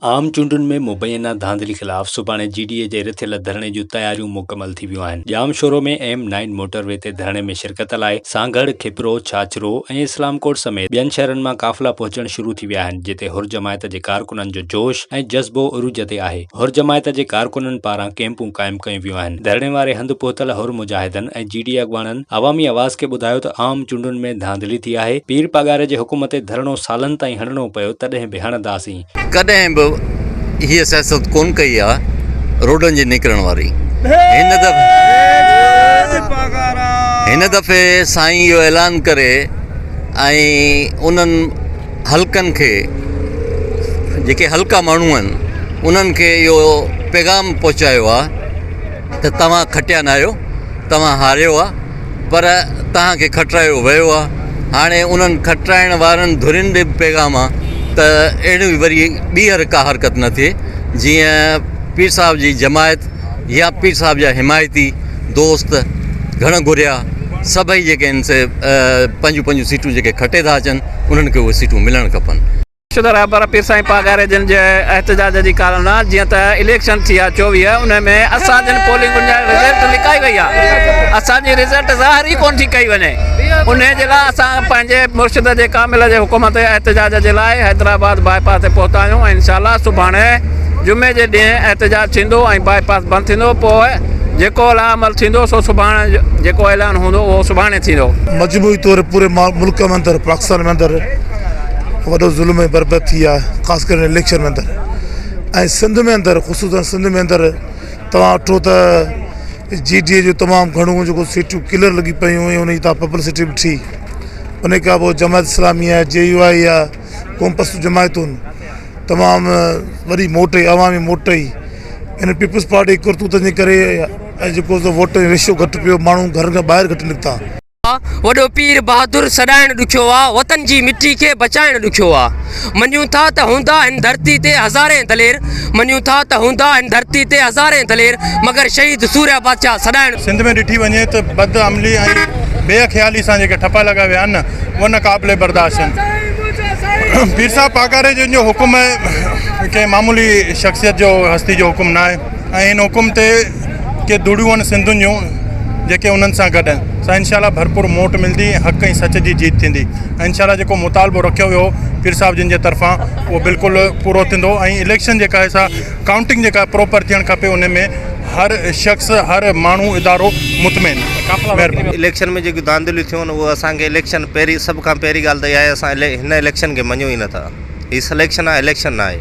आम चूंडुनि में मुबैना धांधली ख़िलाफ़ सुभाणे जीडीए जे रिथियल धरणे जूं तयारियूं मुकमल थी वियूं आहिनि। जाम शोरो में M9 मोटरवे ते धरणे में शिरकत लाइ सांगड़, खिपरो, छाछरो ऐं इस्लामकोट समेत ॿियनि शहरनि मां काफ़िला पहुचणु शुरू थी विया आहिनि, जिते हुर जमायत जे कारकुननि जो जोश ऐं जज़्बो उरूज ते आहे। हुर जमायत जे कारकुननि पारां कैंपूं क़ाइमु कयूं वियूं आहिनि। धरणे वारे हंधि पहुतल हुर मुजाहिदनि ऐं जीडीए अॻवाननि अवामी आवाज़ खे ॿुधायो त आम चूंडुनि में धांधली थी आहे। पीर पगारे जे हुकुम ते धरणो सालनि ताईं हणणो पियो, तॾहिं बि हणंदासीं। कॾहिं बि हीअ सियासत कोन कई आहे रोडनि जे निकिरण वारी। हिन दफ़े साईं इहो ऐलान करे ऐं उन्हनि हल्कनि खे, जेके हल्का माण्हू आहिनि, उन्हनि खे इहो पैगाम पहुचायो आहे त तव्हां खटिया न आहियो, तव्हां हारियो आहे, पर तव्हांखे खटरायो वियो आहे। हाणे उन्हनि खटराइण वारनि धुरियुनि ॾे बि पैगाम आहे त अहिड़ी वरी ॿीहर का हरकत न थिए, जीअं पीर साहिब जी जमायत या पीर साहिब जा हिमायती दोस्त घण घुरिया सभई जेके आहिनि से पंहिंजूं सीटूं जेके खटे था अचनि, उन्हनि खे उहे सीटूं मिलणु खपनि। पर पीर साईं पगारे जिन जे एहतजाज जी कारण आहे, जीअं त इलेक्शन थी आहे 24, उन में असां जिन पोलिंगुनि जा रिज़ल्ट लिकाई वई आहे, असांजी रिज़ल्ट ज़ाहिर ई कोन थी कई वञे। उन जे लाइ असां पंहिंजे मुर्शिद जे कामिल जे हुकुम ते एहतजाज जे लाइ हैदराबाद बाईपास ते पहुता आहियूं ऐं इंशाअल्लाह सुभाणे जुमे जे ॾींहुं एहतजाज थींदो ऐं बाईपास बंदि थींदो। पोइ जेको अमल थींदो सो सुभाणे, जेको ऐलान हूंदो उहो सुभाणे थींदो। मजमूई तौर पूरे मुल्क में अंदरि, पाकिस्तान में अंदरि वॾो ज़ुल्म ऐं बरबत थी आहे, ख़ासि करे इलेक्शन में अंदरि ऐं सिंध में अंदरि, ख़ुसूसन सिंध में अंदरि तव्हां वठो त जीडीए जो तमामु घणो जेको सीटूं क्लियर लॻी पियूं ऐं उन जी तव्हां पब्लिसिटी बि थी। उन खां पोइ जमायत इस्लामी आहे, JUI आहे, कोम्पस जमायतुनि तमामु वरी मोटई, अवामी मोटई, इन पीपल्स पार्टी करतूतनि जे करे ऐं जेको वोट रेशियो घटि पियो, माण्हू घर खां ॿाहिरि घटि निकिता। वॾो पीर बहादुर सॾाइण ॾुखियो आहे, वतन जी मिट्टी खे बचाइण ॾुखियो आहे। मञूं था त हूंदा आहिनि धरती ते हज़ारे दलेर, मञूं था त हूंदा आहिनि धरती ते हज़ारे दलेर, मगर शहीद सूर्या बादशाह सॾाइण। सिंध में ॾिठी वञे त बदअमली ऐं बेख़्याली सां जेके ठपा लॻा विया आहिनि, उहे न क़ाबिले बर्दाश्त आहिनि। पीर साहिब पगारे जो हुकुम के मामूली शख़्सियत जो, हस्ती जो हुकुम न आहे ऐं इन हुकुम ते के दुड़ियूं आहिनि सिंधुनि जूं जेके उन्हनि सां गॾु आहिनि। असां इंशाअल्लाह भरपूर मोट मिलंदी, हक़ ऐं सच जी जीत थींदी ऐं इंशाअल्लाह जेको मुतालबो रखियो वियो पीर साहिब जिन जे तरफ़ां उहो बिल्कुलु पूरो थींदो ऐं इलेक्शन जेका आहे सा काउंटिंग जेका प्रॉपर थियणु खपे, उन में हर शख़्स, हर माण्हू, इदारो मुतमइन। इलेक्शन में जेकी धांधलियूं थियूं आहिनि, उहो असांखे इलेक्शन पहिरीं, सभु खां पहिरीं ॻाल्हि त इहा आहे, असां हिन इलेक्शन खे मञूं ई नथा। हीअ सिलेक्शन आहे, इलेक्शन न आहे।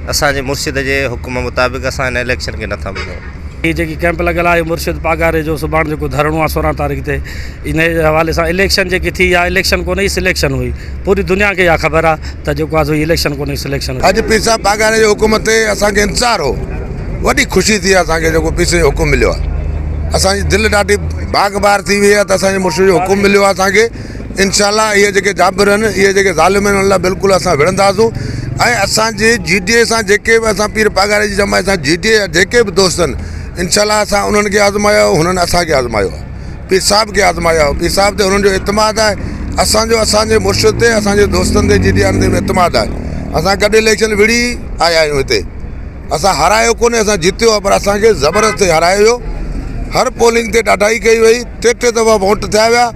असांजे मुर्शिद जे हुकुम मुताबिक़ असां हिन इलेक्शन खे नथा मञूं। ये जेकी कैंप लॻल आहे मुर्शिद पगारे जो, सुभाणे जेको धरणो आहे 16 तारीख़ ते, इन जे हवाले सां इलेक्शन जेकी थी आहे, इलेक्शन कोन्हे, सिलेक्शन हुई। पूरी दुनिया खे इहा ख़बर आहे त जेको आहे इलेक्शन कोन्हे, सिलेक्शन। अॼु पीर साहिब पगारे जो हुकुम ते असांखे इंतज़ारु हो, वॾी ख़ुशी थी आहे असांखे जेको पीर साहिब जो हुकुम मिलियो आहे। असांजी दिलि ॾाढी बाग़बार थी वई आहे त असांजे मुर्शिद जो हुकुम मिलियो आहे असांखे। इंशाअल्लाह इहे जेके जाबिर आहिनि, इहे जेके ज़ालिम आहिनि, उन लाइ बिल्कुलु असां विढ़ंदासूं ऐं असांजे जीडीए सां जेके बि असां पीर पगारे जी जमायत सां जीडीए जा जेके बि दोस्त आहिनि, इंशाअल्लाह असां उन्हनि खे आज़मायो, हुननि असांखे आज़मायो आहे, पीर साहिब खे आज़मायो आहे। पीर साहिब ते हुननि जो इतमाद आहे, असांजे मुर्शिद ते, असांजे दोस्तनि ते, जीडीआनि ते बि इतमाद आहे। असां कॾहिं इलेक्शन विड़ी आया आहियूं हिते, असां हारायो कोन्हे, असां जितियो आहे, पर असांखे ज़बरदस्ती हारायो वियो। हर पोलिंग ते ॾाढाई कई वई, 3 दफ़ा वोट थिया विया,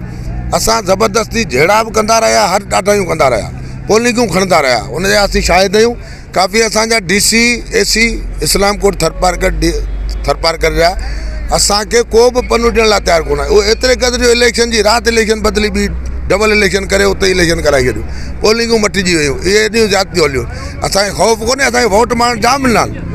असां ज़बरदस्ती झेड़ा बि कंदा रहिया, हर ॾाढायूं कंदा रहिया, पोलिंगूं खणंदा रहिया, उनजा असीं शाहिद आहियूं। काफ़ी असांजा DC AC इस्लामकोट थरपार करे रहिया, असांखे को बि पन्नू ॾियण लाइ तयारु कोन आहे। उहो एतिरे क़दुरु जो इलेक्शन जी राति इलेक्शन बदिली, ॿी डबल इलेक्शन करे उते इलेक्शन कराए छॾियूं, पोलिंगूं मटिजी वियूं, इहे एॾियूं ज़्यादतियूं हलियूं। असांखे ख़ौफ़ कोन्हे, असांखे वोट माण्हू जाम मिलंदा आहिनि।